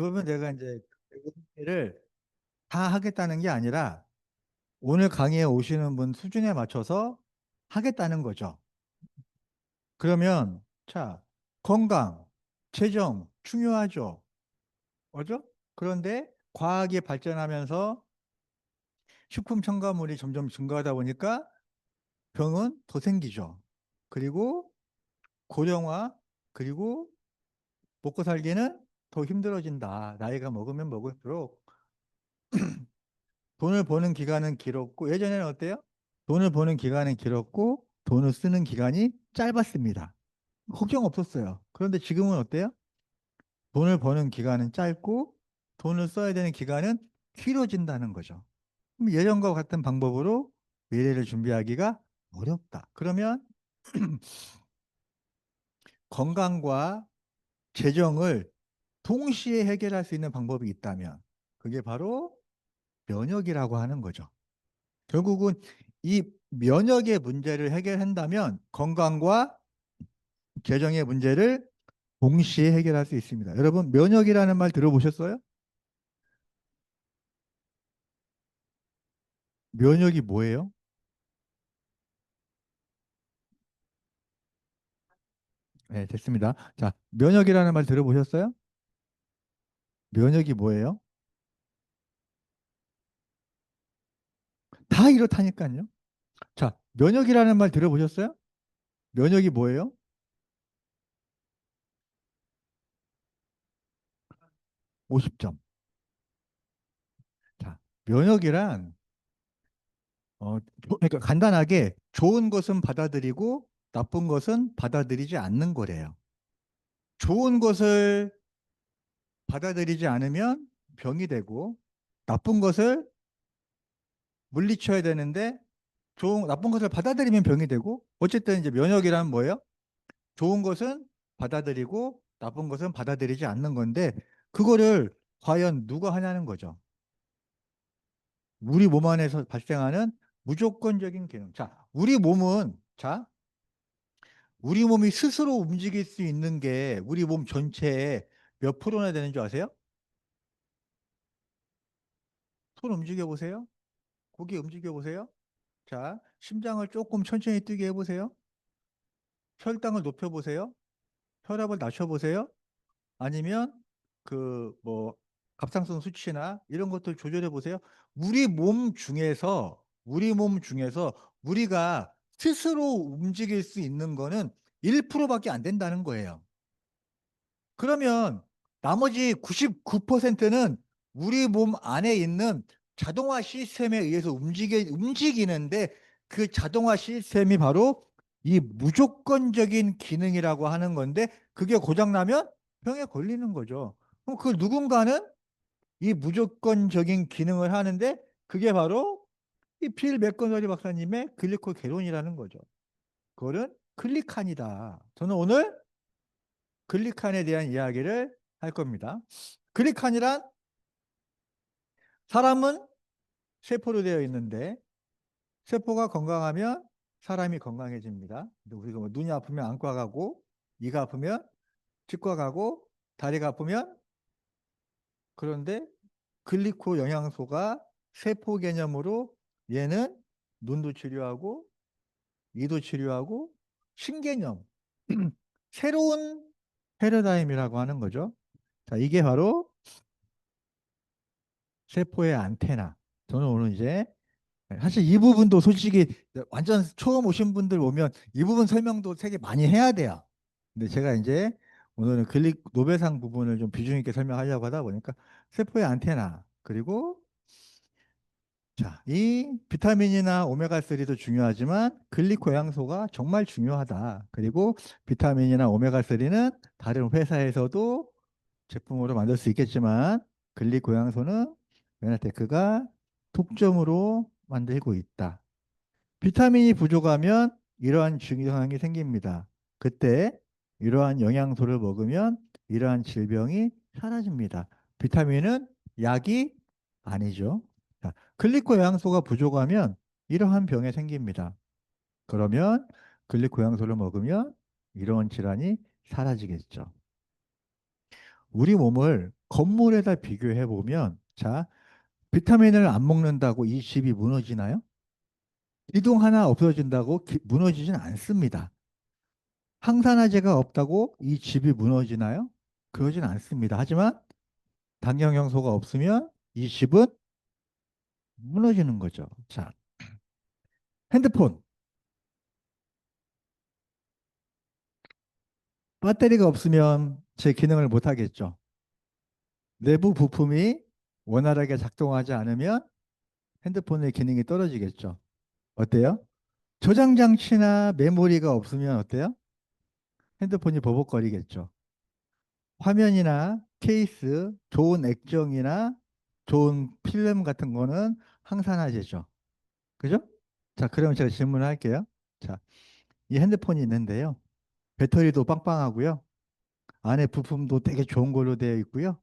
그러면 내가 이제 를 다 하겠다는 게 아니라 오늘 강의에 오시는 분 수준에 맞춰서 하겠다는 거죠. 그러면 자, 건강, 체정 중요하죠. 그죠? 그런데 과학이 발전하면서 식품 첨가물이 점점 증가하다 보니까 병은 더 생기죠. 그리고 고령화, 그리고 먹고 살기는 더 힘들어진다. 나이가 먹으면 먹을수록 돈을 버는 기간은 길었고, 예전에는 어때요? 돈을 버는 기간은 길었고, 돈을 쓰는 기간이 짧았습니다. 걱정 없었어요. 그런데 지금은 어때요? 돈을 버는 기간은 짧고, 돈을 써야 되는 기간은 길어진다는 거죠. 그럼 예전과 같은 방법으로 미래를 준비하기가 어렵다. 그러면 건강과 재정을 동시에 해결할 수 있는 방법이 있다면 그게 바로 면역이라고 하는 거죠. 결국은 이 면역의 문제를 해결한다면 건강과 재정의 문제를 동시에 해결할 수 있습니다. 여러분, 면역이라는 말 들어보셨어요? 면역이 뭐예요? 네, 됐습니다. 자, 면역이라는 말 들어보셨어요? 면역이 뭐예요? 다 이렇다니까요. 자, 면역이라는 말 들어보셨어요? 면역이 뭐예요? 50점. 자, 면역이란 그러니까 간단하게 좋은 것은 받아들이고 나쁜 것은 받아들이지 않는 거래요. 좋은 것을 받아들이지 않으면 병이 되고 나쁜 것을 물리쳐야 되는데 나쁜 것을 받아들이면 병이 되고 어쨌든 이제 면역이란 뭐예요? 좋은 것은 받아들이고 나쁜 것은 받아들이지 않는 건데 그거를 과연 누가 하냐는 거죠. 우리 몸 안에서 발생하는 무조건적인 기능. 우리 몸이 스스로 움직일 수 있는 게 우리 몸 전체에 몇 프로나 되는 줄 아세요? 손 움직여 보세요. 고개 움직여 보세요. 자, 심장을 조금 천천히 뛰게 해보세요. 혈당을 높여보세요. 혈압을 낮춰보세요. 아니면 뭐 갑상선 수치나 이런 것들 조절해 보세요. 우리 몸 중에서 우리가 스스로 움직일 수 있는 거는 1%밖에 안 된다는 거예요. 그러면 나머지 99%는 우리 몸 안에 있는 자동화 시스템에 의해서 움직이는데 그 자동화 시스템이 바로 이 무조건적인 기능이라고 하는 건데 그게 고장나면 병에 걸리는 거죠. 그럼 그 누군가는 이 무조건적인 기능을 하는데 그게 바로 이 빌 맥거너리 박사님의 글리코게론이라는 거죠. 그거는 글리칸이다. 저는 오늘 글리칸에 대한 이야기를 할 겁니다. 글리칸이란 사람은 세포로 되어 있는데 세포가 건강하면 사람이 건강해집니다. 우리가 뭐 눈이 아프면 안과 가고 이가 아프면 치과 가고 다리가 아프면 그런데 글리코 영양소가 세포 개념으로 얘는 눈도 치료하고 이도 치료하고 신개념 새로운 패러다임이라고 하는 거죠. 자, 이게 바로 세포의 안테나. 저는 오늘 이제 사실 이 부분도 솔직히 완전 처음 오신 분들 오면 이 부분 설명도 되게 많이 해야 돼요. 근데 제가 이제 오늘은 노벨상 부분을 좀 비중 있게 설명하려고 하다 보니까 세포의 안테나 그리고 자, 이 비타민이나 오메가3도 중요하지만 글리코 영양소가 정말 중요하다. 그리고 비타민이나 오메가3는 다른 회사에서도 제품으로 만들 수 있겠지만 글리코양소는 메나테크가 독점으로 만들고 있다. 비타민이 부족하면 이러한 증상이 생깁니다. 그때 이러한 영양소를 먹으면 이러한 질병이 사라집니다. 비타민은 약이 아니죠. 자, 글리코 영양소가 부족하면 이러한 병이 생깁니다. 그러면 글리코 영양소를 먹으면 이러한 질환이 사라지겠죠. 우리 몸을 건물에다 비교해 보면, 자, 비타민을 안 먹는다고 이 집이 무너지나요? 기둥 하나 없어진다고 무너지진 않습니다. 항산화제가 없다고 이 집이 무너지나요? 그러진 않습니다. 하지만 당경영소가 없으면 이 집은 무너지는 거죠. 자, 핸드폰. 배터리가 없으면 제 기능을 못 하겠죠. 내부 부품이 원활하게 작동하지 않으면 핸드폰의 기능이 떨어지겠죠. 어때요? 저장 장치나 메모리가 없으면 어때요? 핸드폰이 버벅거리겠죠. 화면이나 케이스, 좋은 액정이나 좋은 필름 같은 거는 항산화제죠. 그죠? 자, 그럼 제가 질문을 할게요. 자, 이 핸드폰이 있는데요. 배터리도 빵빵하고요. 안에 부품도 되게 좋은 걸로 되어 있고요.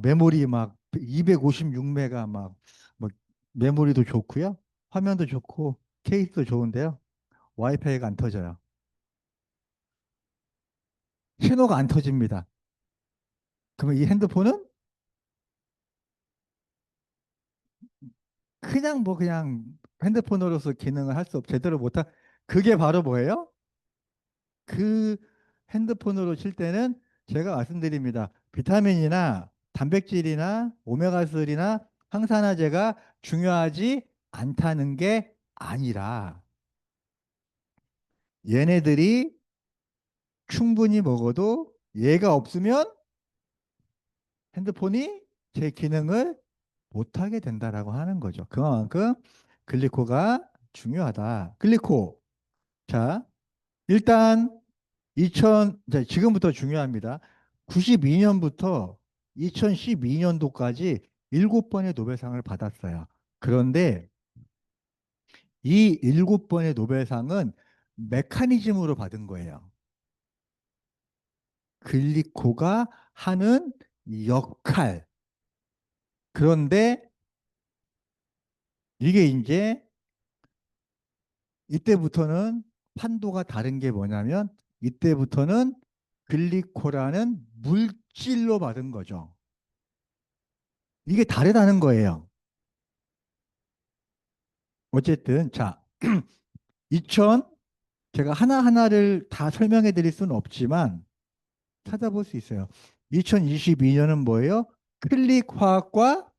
메모리 막 256메가 뭐 메모리도 좋고요. 화면도 좋고 케이스도 좋은데요. 와이파이가 안 터져요. 신호가 안 터집니다. 그러면 이 핸드폰은 그냥 그냥 핸드폰으로서 기능을 할 수 제대로 못한 그게 바로 뭐예요? 그 핸드폰으로 칠 때는 제가 말씀드립니다. 비타민이나 단백질이나 오메가3나 항산화제가 중요하지 않다는 게 아니라 얘네들이 충분히 먹어도 얘가 없으면 핸드폰이 제 기능을 못하게 된다라고 하는 거죠. 그만큼 글리코가 중요하다. 글리코. 자, 일단 자, 지금부터 중요합니다. 92년부터 2012년도까지 7번의 노벨상을 받았어요. 그런데 이 7번의 노벨상은 메커니즘으로 받은 거예요. 글리코가 하는 역할. 그런데 이게 이제 이때부터는 판도가 다른 게 뭐냐면 이때부터는 글리코라는 물질로 받은 거죠. 이게 다르다는 거예요. 어쨌든 자, 2000 제가 하나하나를 다 설명해 드릴 수는 없지만 찾아볼 수 있어요. 2022년은 뭐예요? 클릭 화학과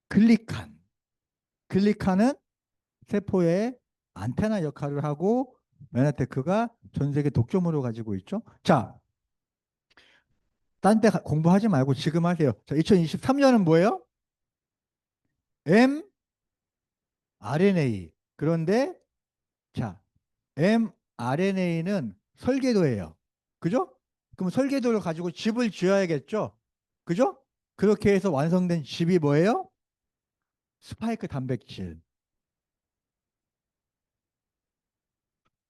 글리칸. 글리칸은 세포의 안테나 역할을 하고 메나테크가 전 세계 독점으로 가지고 있죠. 자, 딴 데 공부하지 말고 지금 하세요. 자, 2023년은 뭐예요? mRNA. 그런데 자, mRNA는 설계도예요. 그죠? 그럼 설계도를 가지고 집을 지어야겠죠? 그죠? 그렇게 해서 완성된 집이 뭐예요? 스파이크 단백질.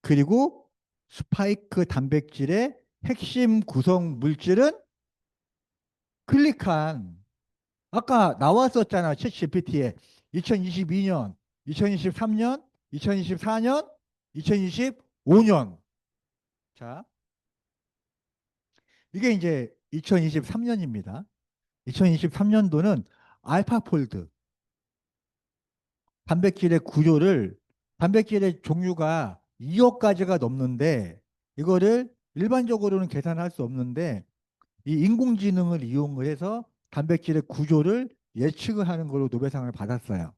그리고 스파이크 단백질의 핵심 구성 물질은 글리칸. 아까 나왔었잖아, 챗 GPT에. 2022년, 2023년, 2024년, 2025년. 자, 이게 이제 2023년입니다. 2023년도는 알파폴드, 단백질의 구조를, 단백질의 종류가 2억 가지가 넘는데, 이거를 일반적으로는 계산할 수 없는데, 이 인공지능을 이용을 해서 단백질의 구조를 예측을 하는 걸로 노벨상을 받았어요.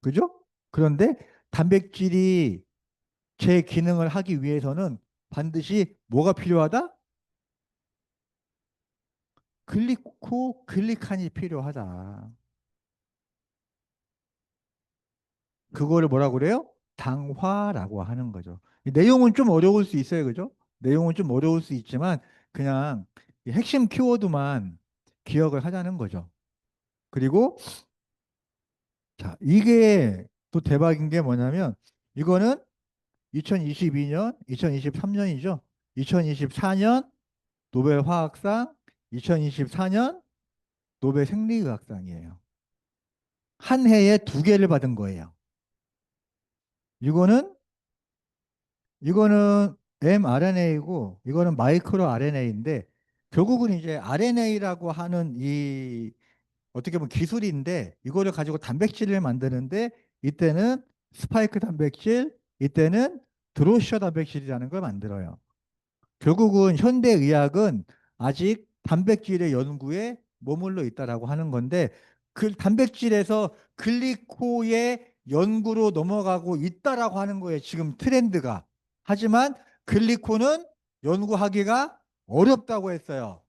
그죠? 그런데 단백질이 제 기능을 하기 위해서는 반드시 뭐가 필요하다? 글리칸이 필요하다. 그거를 뭐라고 그래요? 당화라고 하는 거죠. 이 내용은 좀 어려울 수 있어요. 그죠? 내용은 좀 어려울 수 있지만 그냥 이 핵심 키워드만 기억을 하자는 거죠. 그리고 자, 이게 또 대박인 게 뭐냐면 이거는 2022년, 2023년이죠. 2024년 노벨 화학상, 2024년 노벨 생리의학상이에요. 한 해에 두 개를 받은 거예요. 이거는 이거는 mRNA이고 이거는 마이크로 RNA인데 결국은 이제 RNA라고 하는 이 어떻게 보면 기술인데 이거를 가지고 단백질을 만드는데 이때는 스파이크 단백질, 이때는 드로셔 단백질이라는 걸 만들어요. 결국은 현대의학은 아직 단백질의 연구에 머물러 있다라고 하는 건데 그 단백질에서 글리코의 연구로 넘어가고 있다라고 하는 거예요. 지금 트렌드가. 하지만 글리코는 연구하기가 어렵다고 했어요.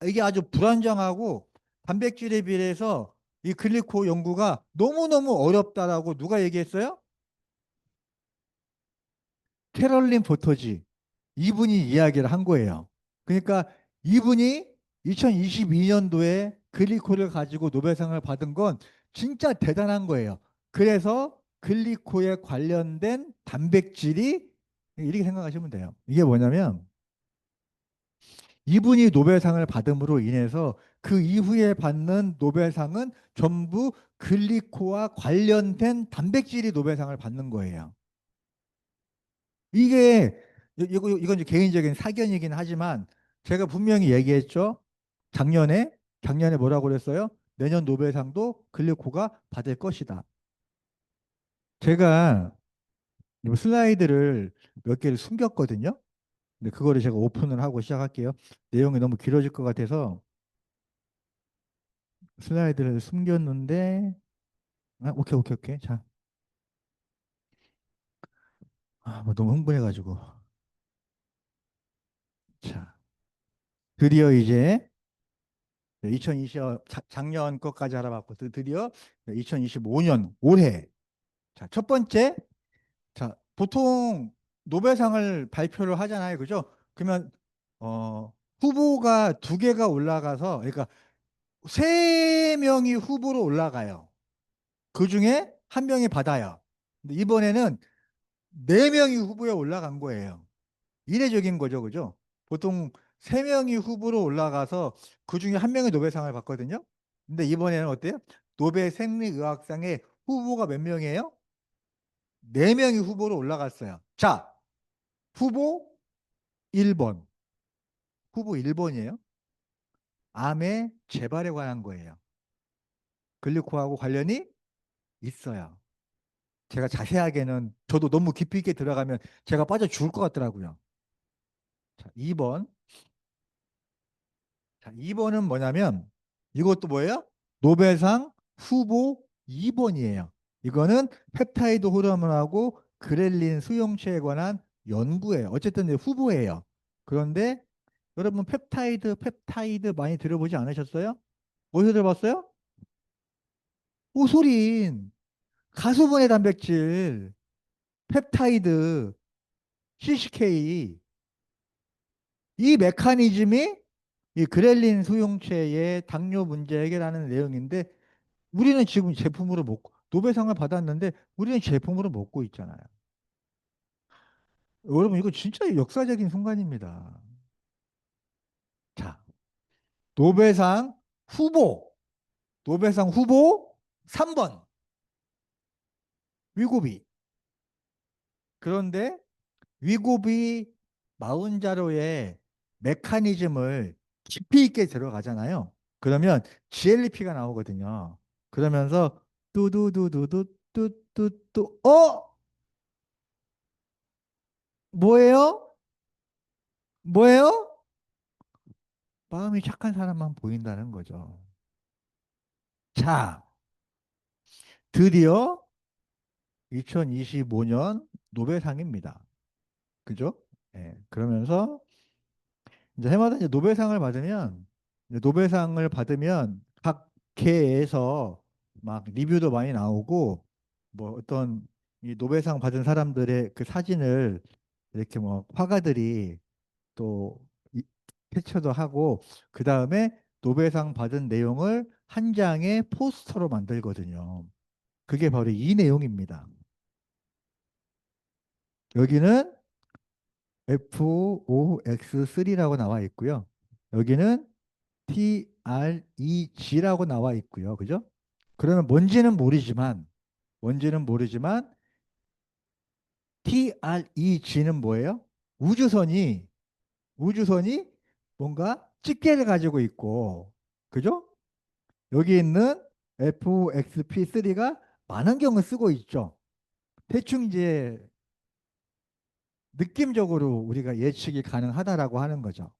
이게 아주 불안정하고 단백질에 비해서 이 글리코 연구가 너무너무 어렵다라고 누가 얘기했어요? 캐럴린 포터지. 이분이 이야기를 한 거예요. 그러니까 이분이 2022년도에 글리코를 가지고 노벨상을 받은 건 진짜 대단한 거예요. 그래서 글리코에 관련된 단백질이 이렇게 생각하시면 돼요. 이게 뭐냐면 이분이 노벨상을 받음으로 인해서 그 이후에 받는 노벨상은 전부 글리코와 관련된 단백질이 노벨상을 받는 거예요. 이게 이건 이제 개인적인 사견이긴 하지만 제가 분명히 얘기했죠. 작년에 작년에 뭐라고 그랬어요? 내년 노벨상도 글리코가 받을 것이다. 제가 이 슬라이드를 몇 개를 숨겼거든요. 근데 그거를 제가 오픈을 하고 시작할게요. 내용이 너무 길어질 것 같아서 슬라이드를 숨겼는데 오케이 오케이 오케이. 자, 뭐 너무 흥분해가지고 자 드디어 이제 2020 작년 것까지 알아봤고 드디어 2025년 올해 자, 첫 번째 자 보통 노벨상을 발표를 하잖아요. 그죠? 그러면 후보가 두 개가 올라가서 그러니까 세 명이 후보로 올라가요. 그 중에 한 명이 받아요. 근데 이번에는 네 명이 후보에 올라간 거예요. 이례적인 거죠. 그죠? 보통 세 명이 후보로 올라가서 그 중에 한 명이 노벨상을 받거든요. 근데 이번에는 어때요? 노벨 생리의학상의 후보가 몇 명이에요? 네 명이 후보로 올라갔어요. 자, 후보 1번. 후보 1번이에요. 암의 재발에 관한 거예요. 글리코하고 관련이 있어요. 제가 자세하게는 저도 너무 깊이 있게 들어가면 제가 빠져 죽을 것 같더라고요. 자, 2번. 자, 2번은 뭐냐면 이것도 뭐예요? 노벨상 후보 2번이에요. 이거는 펩타이드 호르몬하고 그렐린 수용체에 관한 연구예요. 어쨌든 이제 후보예요. 그런데 여러분 펩타이드 많이 들어보지 않으셨어요? 어디서 들어봤어요? 오소린, 가수분해 단백질, 펩타이드, CCK 이 메커니즘이 이 그렐린 수용체의 당뇨 문제 해결하는 내용인데 우리는 지금 제품으로 먹고 노벨상을 받았는데 우리는 제품으로 먹고 있잖아요. 여러분 이거 진짜 역사적인 순간입니다. 자, 노벨상 후보, 노벨상 후보 3번 위고비. 그런데 위고비 마운자로의 메커니즘을 깊이 있게 들어가잖아요. 그러면 GLP가 나오거든요. 그러면서 뚜두두두두 뚜뚜뚜 뭐예요? 뭐예요? 마음이 착한 사람만 보인다는 거죠. 자, 드디어 2025년 노벨상입니다. 그죠? 예, 그러면서 이제 해마다 이제 노벨상을 받으면 이제 노벨상을 받으면 각 계에서 막 리뷰도 많이 나오고 뭐 어떤 이 노벨상 받은 사람들의 그 사진을 이렇게 뭐 화가들이 또 캡처도 하고 그 다음에 노벨상 받은 내용을 한 장의 포스터로 만들거든요. 그게 바로 이 내용입니다. 여기는 FOX3라고 나와 있고요. 여기는 TREG라고 나와 있고요. 그죠? 그러면 뭔지는 모르지만 TREG는 뭐예요? 우주선이 우주선이 뭔가 집게를 가지고 있고, 그죠? 여기 있는 FXP3가 만원경을 쓰고 있죠. 대충 이제 느낌적으로 우리가 예측이 가능하다라고 하는 거죠.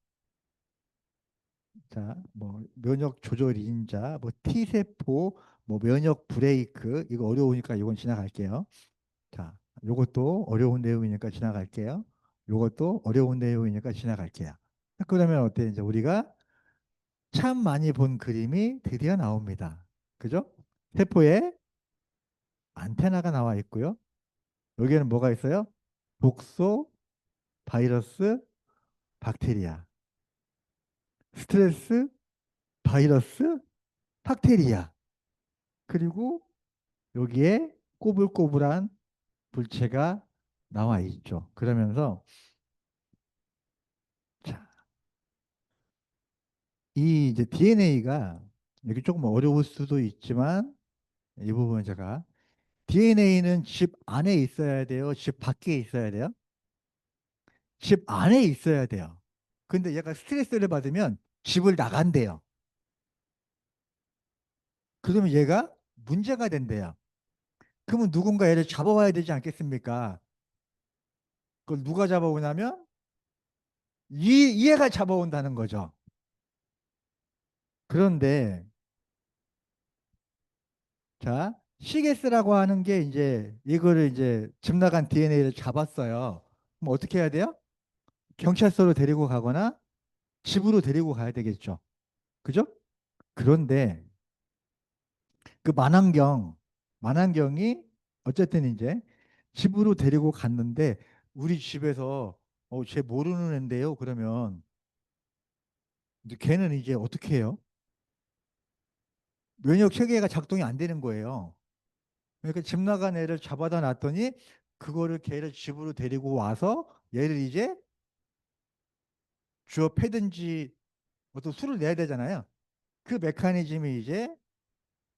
자, 뭐 면역 조절 인자, 뭐 T세포, 뭐 면역 브레이크 이거 어려우니까 이건 지나갈게요. 자, 요것도 어려운 내용이니까 지나갈게요. 요것도 어려운 내용이니까 지나갈게요. 그러면 어때? 이제 우리가 참 많이 본 그림이 드디어 나옵니다. 그죠? 세포에 안테나가 나와 있고요. 여기에는 뭐가 있어요? 독소, 바이러스, 박테리아, 스트레스, 바이러스, 박테리아. 그리고 여기에 꼬불꼬불한 물체가 나와 있죠. 그러면서 자, 이 이제 DNA가 여기 조금 어려울 수도 있지만 이 부분은 제가 DNA는 집 안에 있어야 돼요. 집 밖에 있어야 돼요. 집 안에 있어야 돼요. 근데 얘가 스트레스를 받으면 집을 나간대요. 그러면 얘가 문제가 된대요. 그러면 누군가 얘를 잡아와야 되지 않겠습니까? 그걸 누가 잡아오냐면 얘가 잡아온다는 거죠. 그런데 자, 시게스라고 하는 게 이제 이거를 이제 집 나간 DNA를 잡았어요. 그럼 어떻게 해야 돼요? 경찰서로 데리고 가거나 집으로 데리고 가야 되겠죠. 그죠? 그런데 그 만환경이 어쨌든 이제 집으로 데리고 갔는데 우리 집에서 쟤 모르는 앤데요. 그러면 이제 걔는 이제 어떻게 해요? 면역 체계가 작동이 안 되는 거예요. 그러니까 집 나간 애를 잡아다 놨더니 그거를 걔를 집으로 데리고 와서 얘를 이제 주어 패든지 어떤 수를 내야 되잖아요. 그 메커니즘이 이제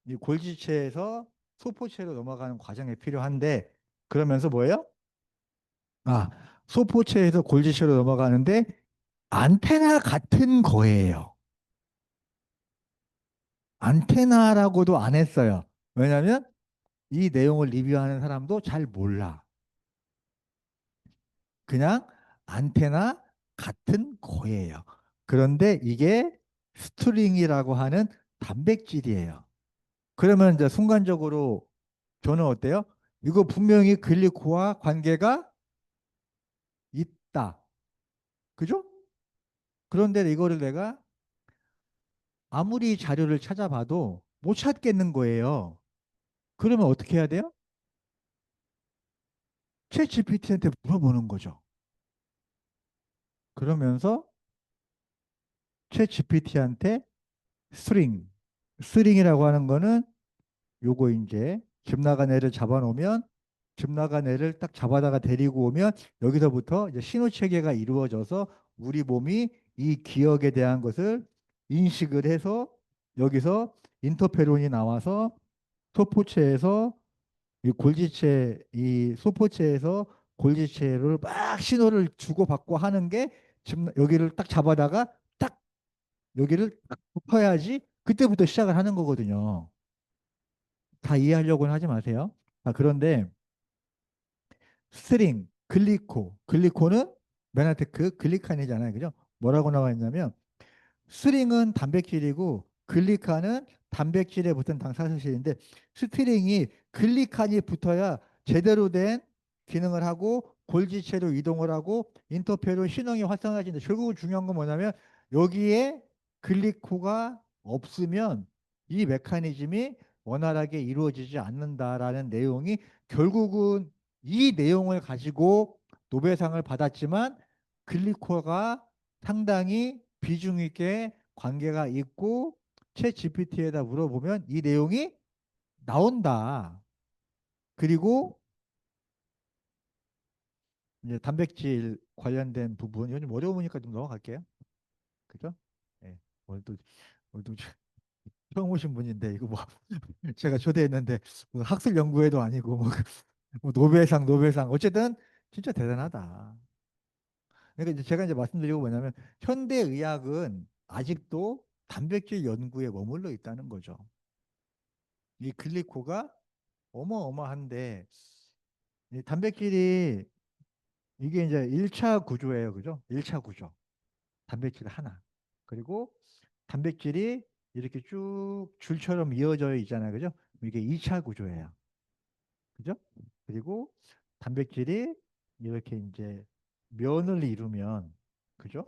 이 골지체에서 소포체로 넘어가는 과정에 필요한데 그러면서 뭐예요? 아, 소포체에서 골지체로 넘어가는데 안테나 같은 거예요. 안테나라고도 안 했어요. 왜냐하면 이 내용을 리뷰하는 사람도 잘 몰라. 그냥 안테나 같은 거예요. 그런데 이게 스트링이라고 하는 단백질이에요. 그러면 이제 순간적으로 저는 어때요? 이거 분명히 글리코와 관계가 있다. 그죠? 그런데 이거를 내가 아무리 자료를 찾아봐도 못 찾겠는 거예요. 그러면 어떻게 해야 돼요? 챗 GPT한테 물어보는 거죠. 그러면서 챗 GPT한테 스트링, 스트링이라고 하는 거는 요거 이제 집 나간 애를 잡아놓으면 집 나간 애를 딱 잡아다가 데리고 오면 여기서부터 이제 신호 체계가 이루어져서 우리 몸이 이 기억에 대한 것을 인식을 해서 여기서 인터페론이 나와서 소포체에서 이 골지체 이 소포체에서 골지체를 막 신호를 주고받고 하는 게 지금 여기를 딱 잡아다가 딱 여기를 딱 짚어야지 그때부터 시작을 하는 거거든요. 다 이해하려고는 하지 마세요. 그런데 스트링, 글리코는 메나테크 글리칸이잖아요. 그죠? 뭐라고 나와 있냐면 스트링은 단백질이고 글리칸은 단백질에 붙은 당사시인데 스트링이 글리칸이 붙어야 제대로 된 기능을 하고 골지체로 이동을 하고 인터페론 신호이 활성화되는데 결국 중요한 건 뭐냐면 여기에 글리코가 없으면 이 메커니즘이 원활하게 이루어지지 않는다라는 내용이 결국은 이 내용을 가지고 노벨상을 받았지만 글리코가 상당히 비중 있게 관계가 있고 챗 GPT에다 물어보면 이 내용이 나온다. 그리고 이제 단백질 관련된 부분 이건 좀 어려우니까 좀 넘어갈게요. 그죠? 예. 오늘도 오늘도 처음 오신 분인데 이거 뭐 제가 초대했는데 뭐 학술 연구회도 아니고 뭐 노벨상 어쨌든 진짜 대단하다. 그러니까 이제 제가 이제 말씀드리고 뭐냐면 현대 의학은 아직도 단백질 연구에 머물러 있다는 거죠. 이 글리코가 어마어마한데 이 단백질이 이게 이제 1차 구조예요. 그죠? 1차 구조. 단백질 하나. 그리고 단백질이 이렇게 쭉 줄처럼 이어져 있잖아요. 그죠? 이게 2차 구조예요. 그죠? 그리고 단백질이 이렇게 이제 면을 이루면 그죠?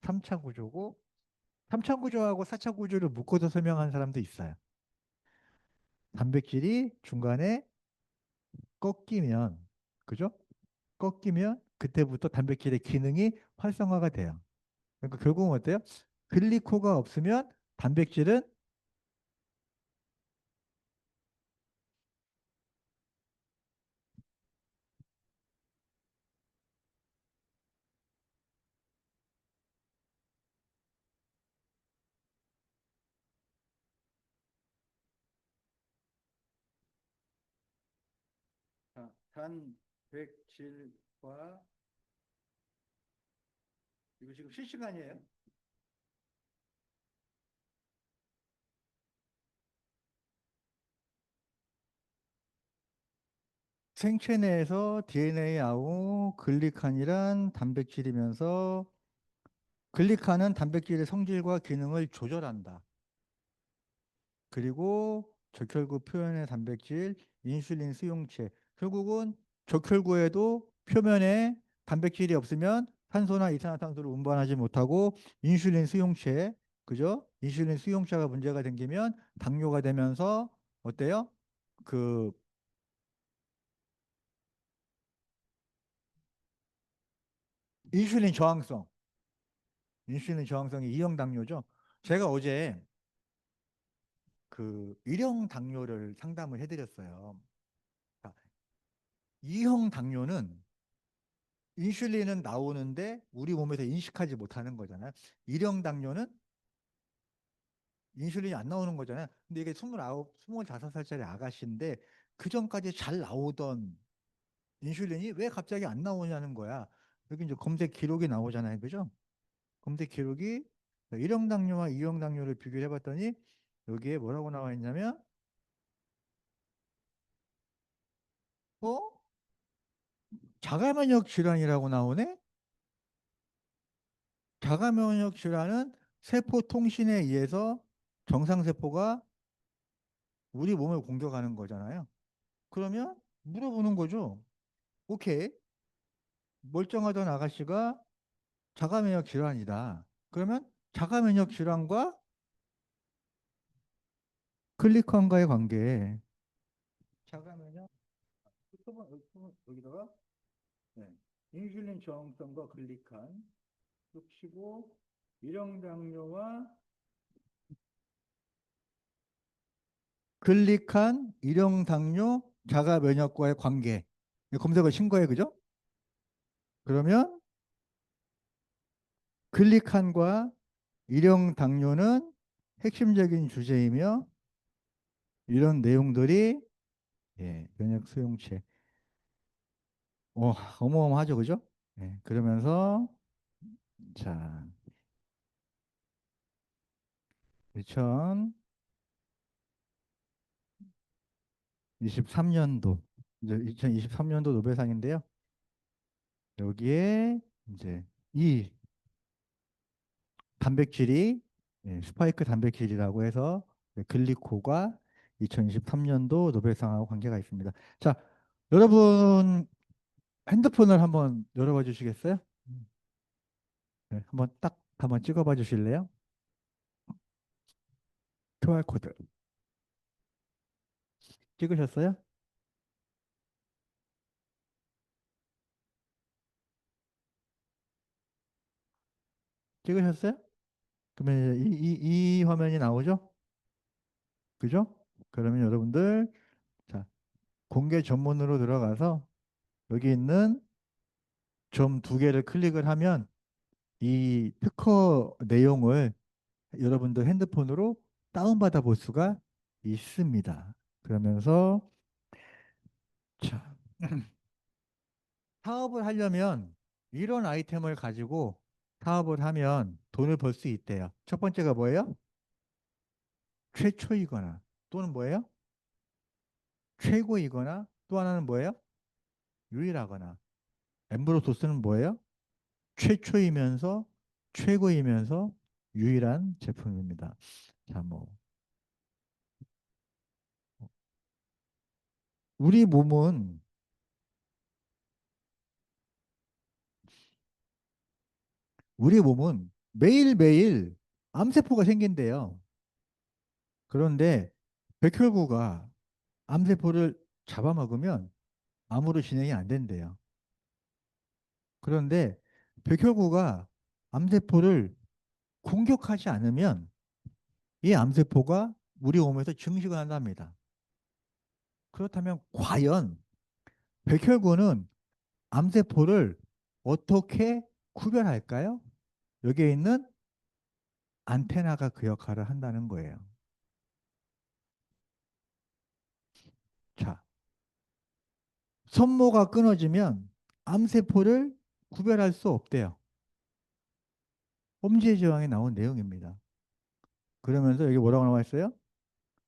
3차 구조고 3차 구조하고 4차 구조를 묶어서 설명하는 사람도 있어요. 단백질이 중간에 꺾이면 그죠? 꺾이면 그때부터 단백질의 기능이 활성화가 돼요. 그러니까 결국은 어때요? 글리코가 없으면 단백질은 단백질과 이거 지금 실시간이에요? 생체 내에서 DNA하고 글리칸이란 단백질이면서 글리칸은 단백질의 성질과 기능을 조절한다. 그리고 적혈구 표면의 단백질, 인슐린 수용체. 결국은 적혈구에도 표면에 단백질이 없으면 탄소나 이산화탄소를 운반하지 못하고 인슐린 수용체, 그죠? 인슐린 수용체가 문제가 생기면 당뇨가 되면서 어때요? 그 인슐린 저항성, 인슐린 저항성이 이형 당뇨죠. 제가 어제 그 일형 당뇨를 상담을 해드렸어요. 자, 이형 당뇨는 인슐린은 나오는데 우리 몸에서 인식하지 못하는 거잖아요. 일형 당뇨는 인슐린이 안 나오는 거잖아요. 근데 이게 29, 25살짜리 아가씨인데 그 전까지 잘 나오던 인슐린이 왜 갑자기 안 나오냐는 거야. 여기 이제 검색 기록이 나오잖아요. 그죠? 검색 기록이 일형 당뇨와 이형 당뇨를 비교해 봤더니 여기에 뭐라고 나와 있냐면 어? 자가 면역 질환이라고 나오네? 자가 면역 질환은 세포 통신에 의해서 정상세포가 우리 몸을 공격하는 거잖아요. 그러면 물어보는 거죠. 오케이. 멀쩡하던 아가씨가 자가 면역 질환이다. 그러면 자가 면역 질환과 클리컨과의 관계. 자가 면역 여기다가 네. 인슐린 저항성과 글리칸 쭉 치고 일형 당뇨와 글리칸, 일형 당뇨, 자가 면역과의 관계. 검색을 친 거예요. 그죠? 그러면 글리칸과 일형 당뇨는 핵심적인 주제이며 이런 내용들이 면역 수용체 어마어마하죠, 그죠? 그러면서 자 2023년도 이제 2023년도 노벨상인데요. 여기에 이제 이 단백질이 스파이크 단백질이라고 해서 글리코가 2023년도 노벨상하고 관계가 있습니다. 자, 여러분 핸드폰을 한번 열어봐 주시겠어요? 네, 한번 찍어봐 주실래요? QR 코드 찍으셨어요? 찍으셨어요? 그러면 이제 이 화면이 나오죠? 그죠? 그러면 여러분들 자 공개 전문으로 들어가서 여기 있는 점 두 개를 클릭을 하면 이 특허 내용을 여러분들 핸드폰으로 다운받아 볼 수가 있습니다. 그러면서 자 사업을 하려면 이런 아이템을 가지고 사업을 하면 돈을 벌 수 있대요. 첫 번째가 뭐예요? 최초이거나 또는 뭐예요? 최고이거나 또 하나는 뭐예요? 유일하거나. 엠브로소스는 뭐예요? 최초이면서 최고이면서 유일한 제품입니다. 자, 뭐 우리 몸은 우리 몸은 매일매일 암세포가 생긴대요. 그런데 백혈구가 암세포를 잡아먹으면 암으로 진행이 안 된대요. 그런데 백혈구가 암세포를 공격하지 않으면 이 암세포가 우리 몸에서 증식을 한답니다. 그렇다면 과연 백혈구는 암세포를 어떻게 구별할까요? 여기에 있는 안테나가 그 역할을 한다는 거예요. 자, 손모가 끊어지면 암세포를 구별할 수 없대요. 홈즈의 제왕에 나온 내용입니다. 그러면서 여기 뭐라고 나와 있어요?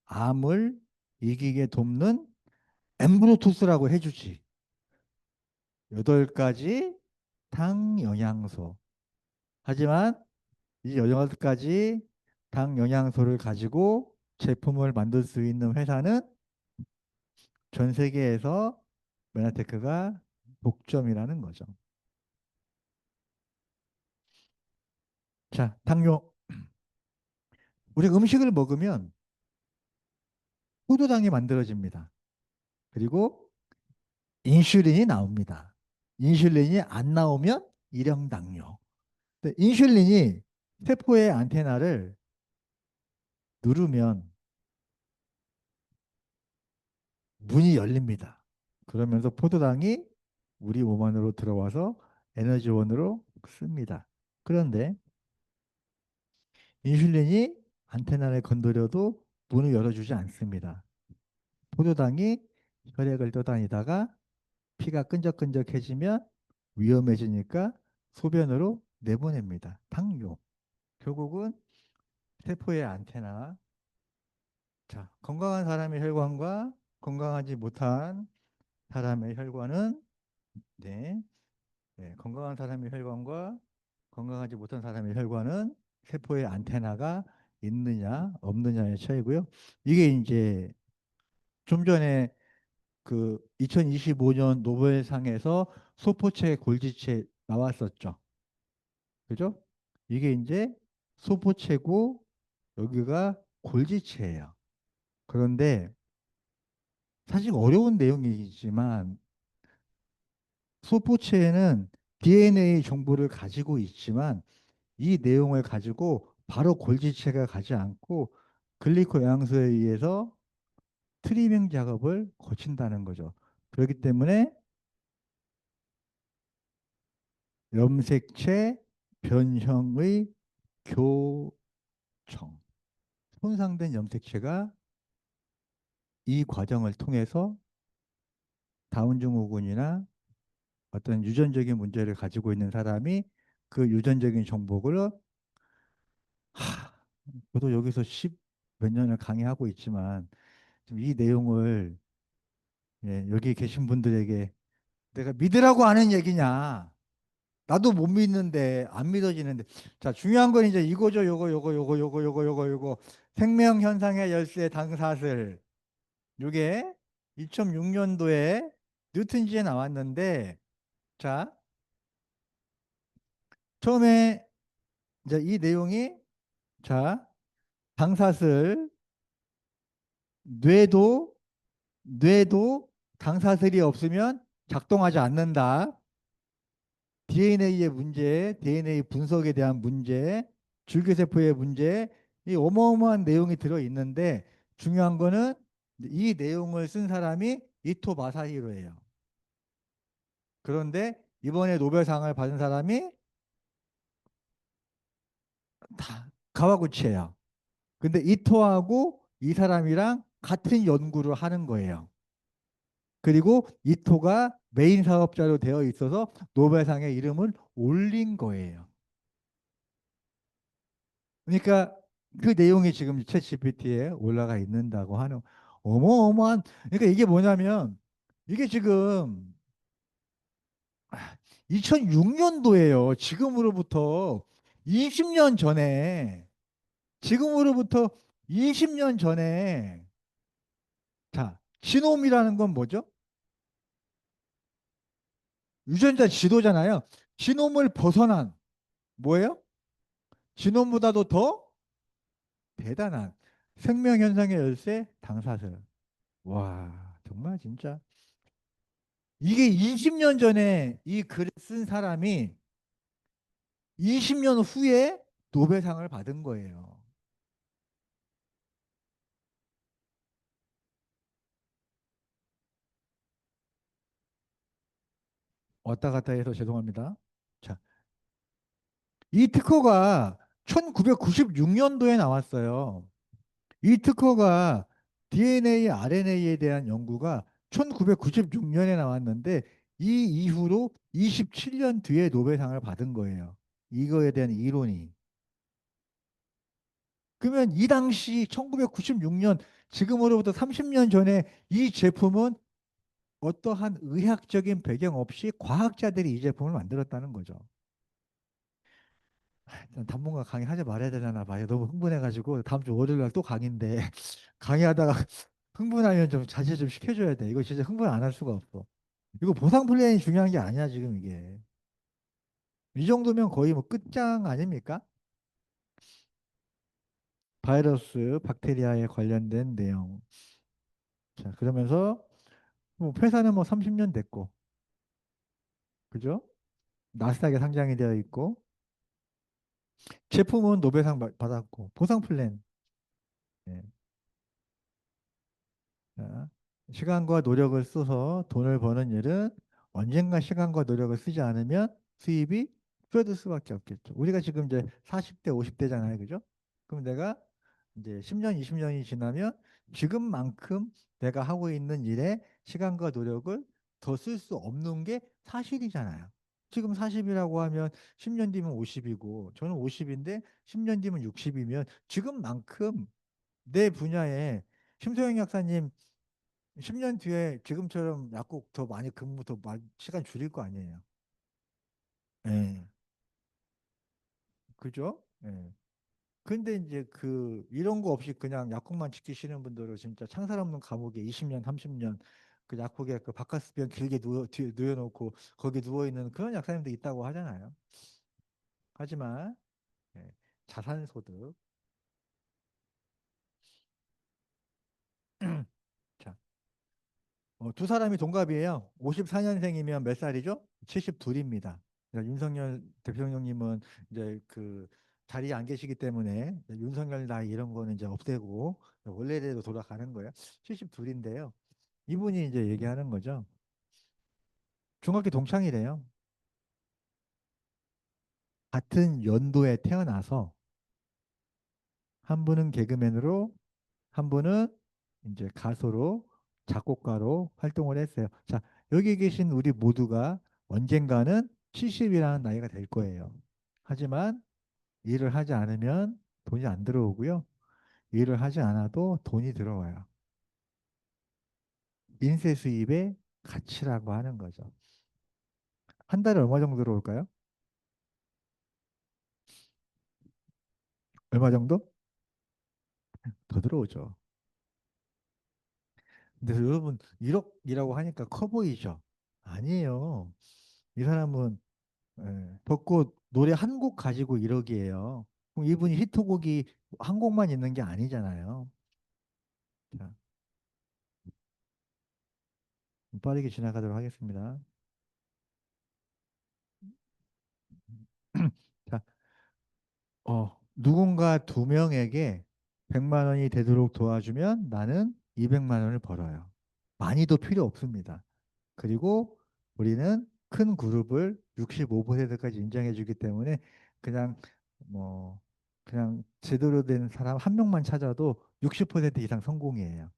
암을 이기게 돕는 엠브로토스라고 해주지. 8가지 당 영양소. 하지만 이 8가지 당 영양소를 가지고 제품을 만들 수 있는 회사는 전 세계에서 메나테크가 독점이라는 거죠. 자, 당뇨. 우리 음식을 먹으면 포도당이 만들어집니다. 그리고 인슐린이 나옵니다. 인슐린이 안 나오면 일형당뇨. 근데 인슐린이 세포의 안테나를 누르면 문이 열립니다. 그러면서 포도당이 우리 몸 안으로 들어와서 에너지원으로 씁니다. 그런데 인슐린이 안테나를 건드려도 문을 열어주지 않습니다. 포도당이 혈액을 떠다니다가 피가 끈적끈적해지면 위험해지니까 소변으로 내보냅니다. 당뇨. 결국은 세포의 안테나. 자, 건강한 사람의 혈관과 건강하지 못한 사람의 혈관은 네, 건강한 사람의 혈관과 건강하지 못한 사람의 혈관은 세포의 안테나가 있느냐 없느냐의 차이고요. 이게 이제 좀 전에 그 2025년 노벨상에서 소포체 골지체 나왔었죠. 그죠? 이게 이제 소포체고 여기가 골지체예요. 그런데 사실 어려운 내용이지만 소포체에는 DNA 정보를 가지고 있지만 이 내용을 가지고 바로 골지체가 가지 않고 글리코 영양소에 의해서 트리밍 작업을 거친다는 거죠. 그렇기 때문에 염색체 변형의 교정, 손상된 염색체가 이 과정을 통해서 다운증후군이나 어떤 유전적인 문제를 가지고 있는 사람이 그 유전적인 정보를 하, 저도 여기서 10 몇 년을 강의하고 있지만 지금 이 내용을 여기 계신 분들에게 내가 믿으라고 하는 얘기냐? 나도 못 믿는데 안 믿어지는데 자 중요한 건 이제 이거죠. 요거 생명 현상의 열쇠 당사슬 요게 2006년도에 뉴턴지에 나왔는데 자 처음에 이제 이 내용이 자 당사슬 뇌도 뇌도 당사슬이 없으면 작동하지 않는다. DNA의 문제, DNA 분석에 대한 문제, 줄기세포의 문제, 이 어마어마한 내용이 들어 있는데 중요한 거는 이 내용을 쓴 사람이 이토 마사히로예요. 그런데 이번에 노벨상을 받은 사람이 다 가와구치예요. 근데 이토하고 이 사람이랑 같은 연구를 하는 거예요. 그리고 이토가 메인 사업자로 되어 있어서 노벨상에 이름을 올린 거예요. 그러니까 그 내용이 지금 챗GPT에 올라가 있는다고 하는 어마어마한. 그러니까 이게 뭐냐면 이게 지금 2006년도예요. 지금으로부터 20년 전에, 지금으로부터 20년 전에. 자, 지놈이라는 건 뭐죠? 유전자 지도잖아요. 지놈을 벗어난 뭐예요? 지놈보다도 더 대단한 생명 현상의 열쇠 당사자. 와, 정말 진짜 이게 20년 전에 이 글을 쓴 사람이 20년 후에 노벨상을 받은 거예요. 왔다 갔다 해서 죄송합니다. 자, 이 특허가 1996년도에 나왔어요. 이 특허가 DNA, RNA에 대한 연구가 1996년에 나왔는데 이 이후로 27년 뒤에 노벨상을 받은 거예요. 이거에 대한 이론이. 그러면 이 당시 1996년, 지금으로부터 30년 전에 이 제품은 어떠한 의학적인 배경 없이 과학자들이 이 제품을 만들었다는 거죠. 일단 당분간 강의하지 말아야 되나 봐요. 너무 흥분해가지고 다음 주 월요일 날 또 강의인데 강의하다가 흥분하면 좀 자제 좀 시켜줘야 돼. 이거 진짜 흥분 안 할 수가 없어. 이거 보상 플랜이 중요한 게 아니야 지금 이게. 이 정도면 거의 뭐 끝장 아닙니까? 바이러스, 박테리아에 관련된 내용. 자, 그러면서 뭐 회사는 뭐 30년 됐고, 그죠? 나스닥에 상장이 되어 있고, 제품은 노벨상 받았고, 보상 플랜. 예. 자, 시간과 노력을 써서 돈을 버는 일은 언젠가 시간과 노력을 쓰지 않으면 수입이 줄어들 수밖에 없겠죠. 우리가 지금 이제 40대, 50대잖아요. 그죠? 그럼 내가 이제 10년, 20년이 지나면 지금만큼 내가 하고 있는 일에 시간과 노력을 더 쓸 수 없는 게 사실이잖아요. 지금 40이라고 하면 10년 뒤면 50이고 저는 50인데 10년 뒤면 60이면 지금만큼 내 분야에 심소영 약사님 10년 뒤에 지금처럼 약국 더 많이 근무 더 많이 시간 줄일 거 아니에요. 예. 그죠? 예. 근데 이제 그 이런 거 없이 그냥 약국만 지키시는 분들은 진짜 창살 없는 감옥에 20년, 30년 그 약국에 그 바카스병 길게 뒤에 누워놓고 거기 누워 있는 그런 약사님도 있다고 하잖아요. 하지만 예, 자산소득. 자, 두 사람이 동갑이에요. 54년생이면 몇 살이죠? 72입니다. 윤석열 대통령님은 이제 그 자리에 안 계시기 때문에 윤석열 나이 이런 거는 이제 없애고 원래대로 돌아가는 거예요. 72인데요. 이분이 이제 얘기하는 거죠. 중학교 동창이래요. 같은 연도에 태어나서 한 분은 개그맨으로 한 분은 이제 가수로 작곡가로 활동을 했어요. 자, 여기 계신 우리 모두가 언젠가는 70이라는 나이가 될 거예요. 하지만 일을 하지 않으면 돈이 안 들어오고요. 일을 하지 않아도 돈이 들어와요. 인쇄 수입의 가치라고 하는 거죠. 한 달에 얼마 정도 들어올까요? 얼마 정도? 더 들어오죠. 근데 여러분 1억이라고 하니까 커 보이죠? 아니에요. 이 사람은 벚꽃 노래 한 곡 가지고 1억이에요. 그럼 이분이 히트곡이 한 곡만 있는 게 아니잖아요. 자, 빠르게 지나가도록 하겠습니다. 자, 누군가 두 명에게 100만 원이 되도록 도와주면 나는 200만 원을 벌어요. 많이도 필요 없습니다. 그리고 우리는 큰 그룹을 65%까지 인정해 주기 때문에 그냥 뭐 그냥 제대로 된 사람 한 명만 찾아도 60% 이상 성공이에요.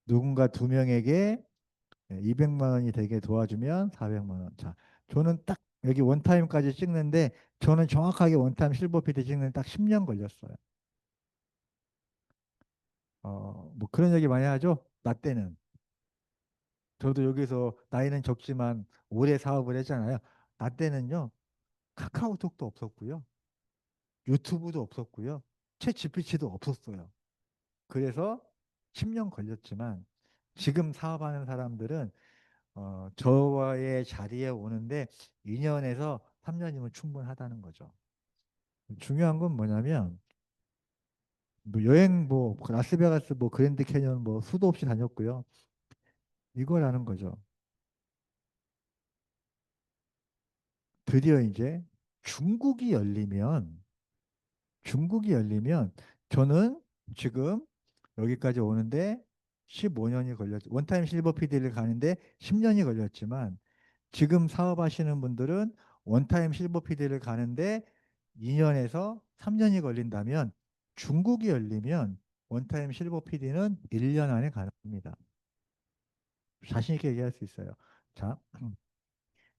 누군가 두 명에게 200만 원이 되게 도와주면 400만 원. 자, 저는 딱 여기 원타임까지 찍는데 저는 정확하게 원타임 실버 PD 찍는 딱 10년 걸렸어요. 뭐 그런 얘기 많이 하죠. 나 때는. 저도 여기서 나이는 적지만 오래 사업을 했잖아요. 나 때는요. 카카오톡도 없었고요. 유튜브도 없었고요. 챗 GPT도 없었어요. 그래서 10년 걸렸지만 지금 사업하는 사람들은 저와의 자리에 오는데 2년에서 3년이면 충분하다는 거죠. 중요한 건 뭐냐면 뭐 여행 뭐 라스베가스 뭐 그랜드 캐니언 뭐 수도 없이 다녔고요. 이거라는 거죠. 드디어 이제 중국이 열리면 중국이 열리면 저는 지금 여기까지 오는데 15년이 걸렸 원타임 실버 PD를 가는데 10년이 걸렸지만 지금 사업하시는 분들은 원타임 실버 PD를 가는데 2년에서 3년이 걸린다면 중국이 열리면 원타임 실버 PD는 1년 안에 가능합니다. 자신 있게 얘기할 수 있어요. 자,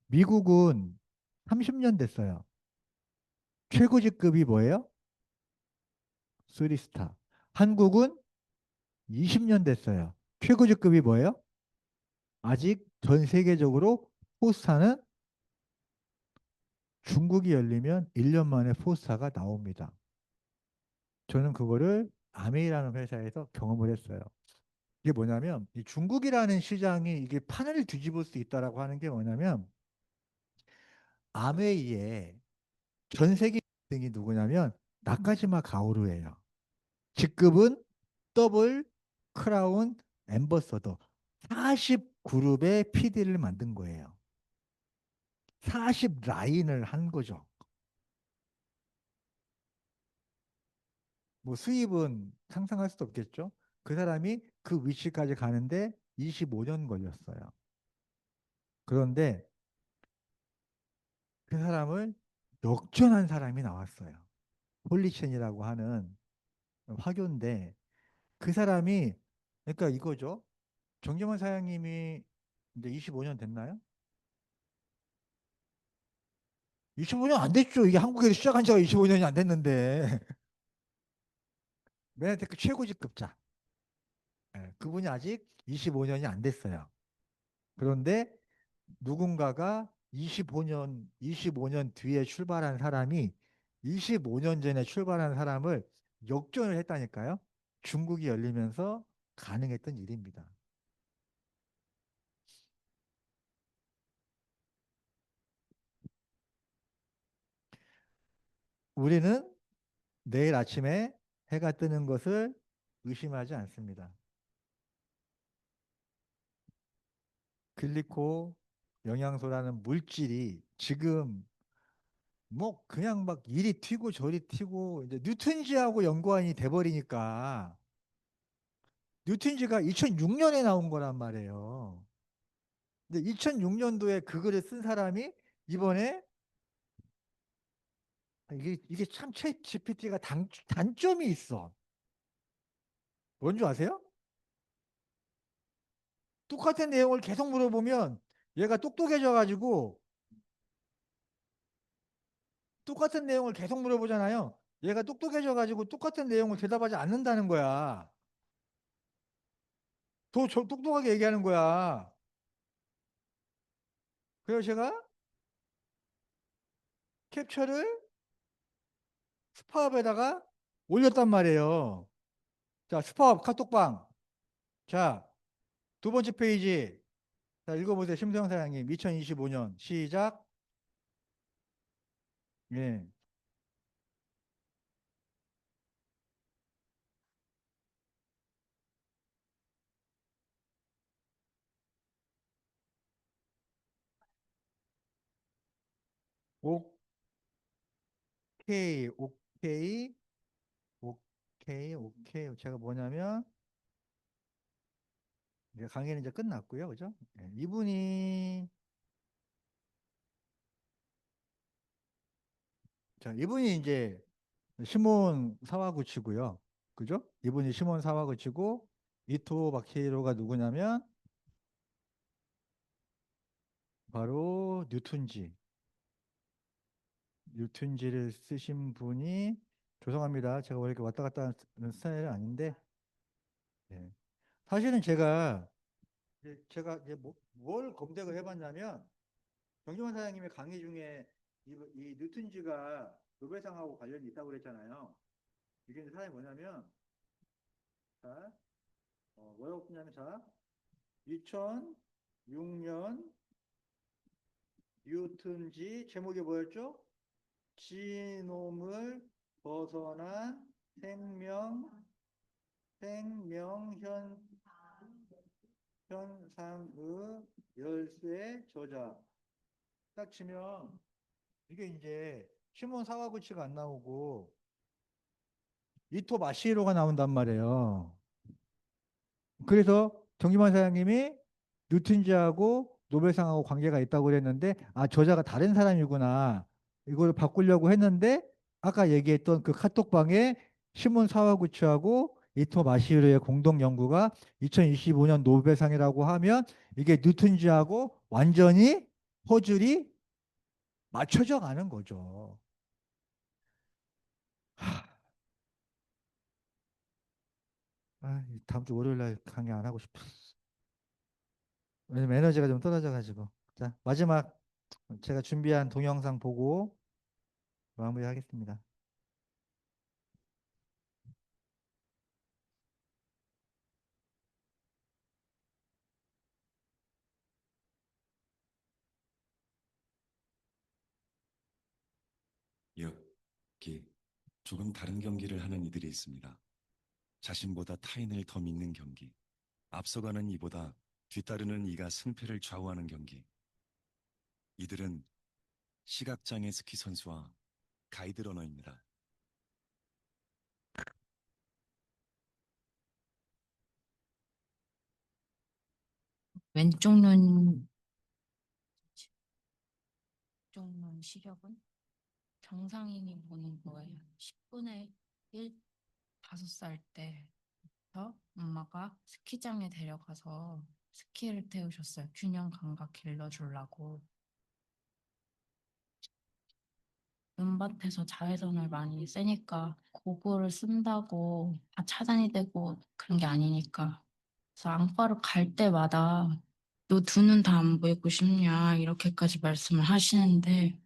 미국은 30년 됐어요. 최고 직급이 뭐예요? 3스타. 한국은 20년 됐어요. 최고 직급이 뭐예요? 아직 전 세계적으로 포스타는 중국이 열리면 1년 만에 포스타가 나옵니다. 저는 그거를 아메이라는 회사에서 경험을 했어요. 이게 뭐냐면 이 중국이라는 시장이 이게 판을 뒤집을 수 있다라고 하는 게 뭐냐면 아메이의 전 세계 1등이 누구냐면 나카지마 가오루예요. 직급은 더블 크라운 앰버서더 40그룹의 PD를 만든 거예요. 40 라인을 한 거죠. 뭐 수입은 상상할 수도 없겠죠. 그 사람이 그 위치까지 가는데 25년 걸렸어요. 그런데 그 사람을 역전한 사람이 나왔어요. 홀리첸이라고 하는 화교인데 그 사람이 그러니까 이거죠. 정경원 사장님이 이제 25년 됐나요? 25년 안 됐죠. 이게 한국에서 시작한 지가 25년이 안 됐는데 맨하테크 최고 직급자. 예, 그분이 아직 25년이 안 됐어요. 그런데 누군가가 25년 뒤에 출발한 사람이 25년 전에 출발한 사람을 역전을 했다니까요. 중국이 열리면서 가능했던 일입니다. 우리는 내일 아침에 해가 뜨는 것을 의심하지 않습니다. 글리코 영양소라는 물질이 지금 뭐 그냥 막 이리 튀고 저리 튀고 이제 뉴턴지하고 연관이 돼버리니까 뉴턴지가 2006년에 나온 거란 말이에요. 근데 2006년도에 그 글을 쓴 사람이 이번에 이게 참 챗 GPT가 단점이 있어. 뭔지 아세요? 똑같은 내용을 계속 물어보면 얘가 똑똑해져 가지고 똑같은 내용을 계속 물어보잖아요. 얘가 똑똑해져 가지고 똑같은 내용을 대답하지 않는다는 거야. 더 똑똑하게 얘기하는 거야. 그래서 제가 캡처를 스파업에다가 올렸단 말이에요. 자, 스파업 카톡방. 자, 두 번째 페이지. 자, 읽어보세요. 심수영 사장님. 2025년 시작. 예. 오케이, 오케이, 오케이, 오케이. 제가 뭐냐면 이제 강의는 이제 끝났고요. 그죠? 예, 이분이 이제 시몬 사와구치고요. 그죠? 이분이 시몬 사와구치고 이토 마키히로가 누구냐면 바로 뉴턴지. 뉴턴지를 쓰신 분이 죄송합니다. 제가 원래 이렇게 왔다 갔다 하는 스타일은 아닌데 네. 사실은 제가 이제 뭘 검색을 해봤냐면 정지원 사장님의 강의 중에 이 뉴턴지가 노벨상하고 관련이 있다고 그랬잖아요. 이게 이제 사람이 뭐냐면 자, 뭐라고 쓰냐면 자 2006년 뉴턴지 제목이 뭐였죠? 지놈을 벗어난 생명 현상의 열쇠 저자. 딱 치면 이게 이제 시몬 사와구치가 안 나오고 이토 마시히로가 나온단 말이에요. 그래서 정기만 사장님이 뉴턴즈하고 노벨상하고 관계가 있다고 그랬는데 아 저자가 다른 사람이구나 이걸 바꾸려고 했는데 아까 얘기했던 그 카톡방에 시몬 사와구치하고 이토 마시히로의 공동 연구가 2025년 노벨상이라고 하면 이게 뉴턴즈하고 완전히 퍼즐이 맞춰져 가는 거죠. 하, 다음 주 월요일 날 강의 안 하고 싶어. 왜냐면 에너지가 좀 떨어져가지고. 자, 마지막 제가 준비한 동영상 보고 마무리하겠습니다. 여기 조금 다른 경기를 하는 이들이 있습니다. 자신보다 타인을 더 믿는 경기, 앞서가는 이보다 뒤따르는 이가 승패를 좌우하는 경기. 이들은 시각장애 스키 선수와 가이드 러너입니다. 왼쪽 눈, 왼쪽 눈 시력은 정상인이 보는 거예요. 10분의 1, 5살 때부터 엄마가 스키장에 데려가서 스키를 태우셨어요. 균형 감각 길러주려고. 눈밭에서 자외선을 많이 쐬니까 고글을 쓴다고 다 차단이 되고 그런 게 아니니까. 그래서 안과를 갈 때마다 너 두 눈 다 안 보이고 싶냐 이렇게까지 말씀을 하시는데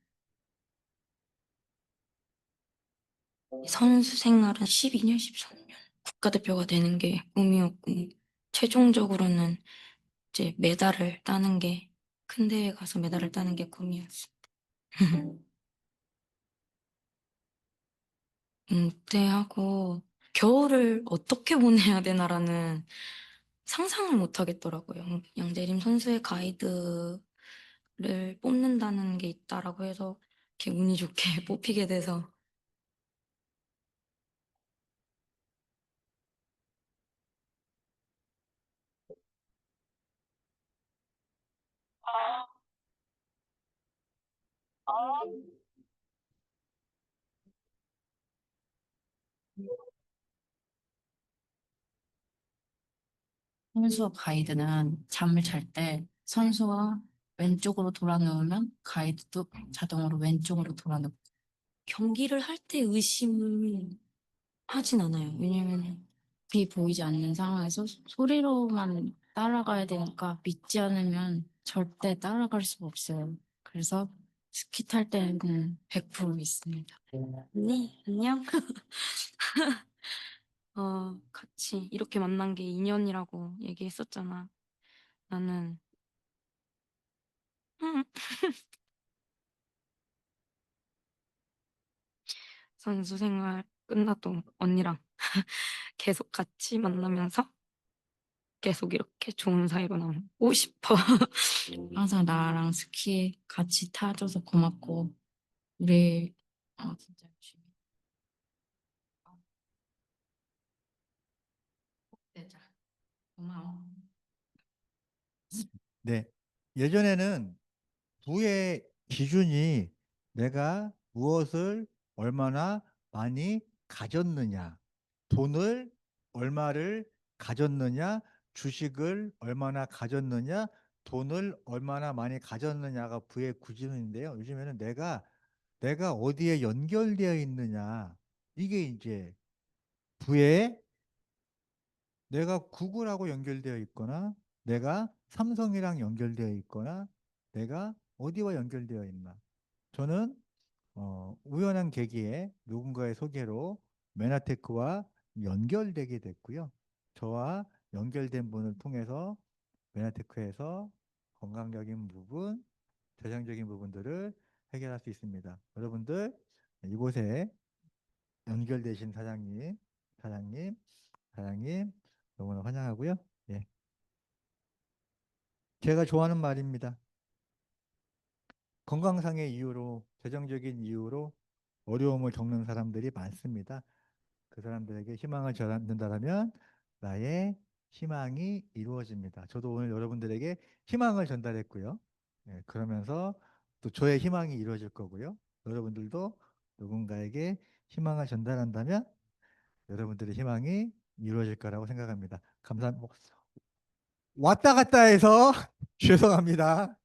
선수 생활은 12년, 13년 국가대표가 되는 게 꿈이었고 최종적으로는 이제 메달을 따는 게 큰 대회 가서 메달을 따는 게 꿈이었어. 은퇴하고 겨울을 어떻게 보내야 되나라는 상상을 못 하겠더라고요. 양재림 선수의 가이드를 뽑는다는 게 있다라고 해서 이렇게 운이 좋게 뽑히게 돼서 선수와 가이드는 잠을 잘 때 선수가 왼쪽으로 돌아 누우면 가이드도 자동으로 왼쪽으로 돌아 누고 경기를 할 때 의심을 하진 않아요. 왜냐면 빛이 보이지 않는 상황에서 소리로만 따라가야 되니까 믿지 않으면 절대 따라갈 수가 없어요. 그래서 스키 탈 때는 100% 믿습니다. 네, 안녕. 같이 이렇게 만난 게 인연이라고 얘기했었잖아. 나는 선수 생활 끝나도 언니랑 계속 같이 만나면서 계속 이렇게 좋은 사이로 남고 싶어. 항상 나랑 스키 같이 타줘서 고맙고 우리 진짜 열심히 되자. 고마워. 네. 예전에는 부의 기준이 내가 무엇을 얼마나 많이 가졌느냐, 돈을 얼마를 가졌느냐, 주식을 얼마나 가졌느냐, 돈을 얼마나 많이 가졌느냐가 부의 기준인데요. 요즘에는 내가 내가 어디에 연결되어 있느냐. 이게 이제 부의 내가 구글하고 연결되어 있거나 내가 삼성이랑 연결되어 있거나 내가 어디와 연결되어 있나. 저는 우연한 계기에 누군가의 소개로 메나테크와 연결되게 됐고요. 저와 연결된 분을 통해서 메나테크에서 건강적인 부분, 재정적인 부분들을 해결할 수 있습니다. 여러분들 이곳에 연결되신 사장님 너무나 환영하고요. 예. 제가 좋아하는 말입니다. 건강상의 이유로, 재정적인 이유로 어려움을 겪는 사람들이 많습니다. 그 사람들에게 희망을 전한다면 나의 희망이 이루어집니다. 저도 오늘 여러분들에게 희망을 전달했고요. 예, 그러면서 또 저의 희망이 이루어질 거고요. 여러분들도 누군가에게 희망을 전달한다면 여러분들의 희망이 이루어질 거라고 생각합니다. 감사합니다. 왔다 갔다 해서 죄송합니다.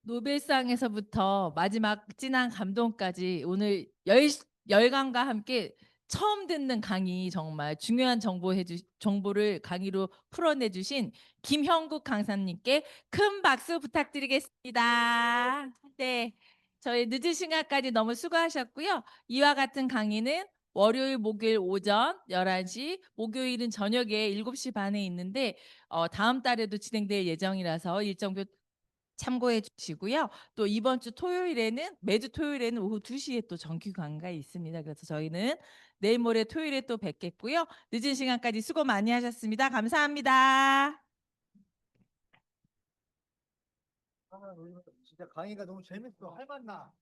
노벨상에서부터 마지막 진한 감동까지 오늘 열광과 함께 처음 듣는 강의 정말 중요한 정보를 강의로 풀어내 주신 김형국 강사님께 큰 박수 부탁드리겠습니다. 네. 저희 늦은 시간까지 너무 수고하셨고요. 이와 같은 강의는 월요일, 목요일 오전 11시, 목요일은 저녁에 7시 반에 있는데 다음 달에도 진행될 예정이라서 일정표 참고해 주시고요. 또 이번 주 토요일에는 매주 토요일에는 오후 2시에 또 정규 강의가 있습니다. 그래서 저희는 내일 모레 토요일에 또 뵙겠고요. 늦은 시간까지 수고 많이 하셨습니다. 감사합니다. 진짜 강의가 너무 재밌어. 할 맛나.